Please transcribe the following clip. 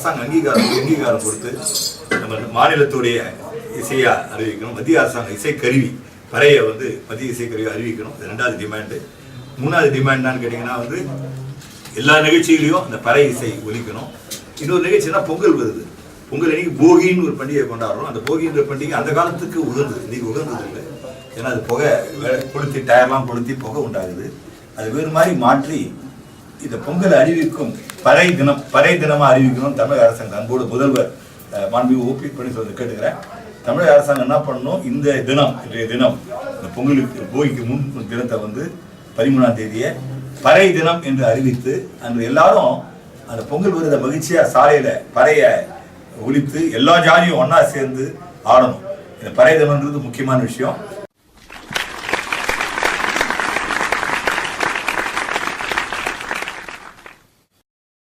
அரசாங்க அங்கீகாரம் கொடுத்து நம்ம மாநிலத்துடைய இசையா அறிவிக்கணும். மத்திய அரசாங்க இசைக்கருவி பறையை வந்து மத்திய இசைக்கருவி அறிவிக்கணும். இது 2வது டிமாண்டு. 3வது டிமாண்டான்னு கேட்டிங்கன்னா வந்து எல்லா நிகழ்ச்சியிலையும் அந்த பறை இசை ஒலிக்கணும். இன்னொரு நிகழ்ச்சினா பொங்கல் வருது. பொங்கல் அன்னைக்கு போகின்னு ஒரு பண்டிகை கொண்டாடுறோம். அந்த போகின்ற பண்டிகை அந்த காலத்துக்கு உகந்தது, இன்னைக்கு உகந்தது இல்லை. ஏன்னா அது புகை கொளுத்தி டயர்லாம் கொளுத்தி புகை உண்டாகுது. அது வேறு மாதிரி மாற்றி இந்த பொங்கல் அறிவிக்கும் பறை தினமாக அறிவிக்கணும். தமிழக அரசாங்கம் அன்போடு முதல்வர் மாண்புமிகு ஓ.பி. பன்னீர்செல்வத்தை கேட்டுக்கிறேன். தமிழக அரசாங்கம் என்ன பண்ணணும், இன்றைய தினம் இந்த பொங்கலுக்கு போகிக்கு முன் தினத்தை வந்து 13ஆம் தேதியை பறை தினம் என்று அறிவித்து அன்று எல்லாரும் அந்த பொங்கல் விருத மகிழ்ச்சியா சாலையில பறைய ஒலித்து எல்லா ஜாதியும் ஒன்னா சேர்ந்து ஆடணும். இந்த பறை தினம்ன்றது முக்கியமான விஷயம்.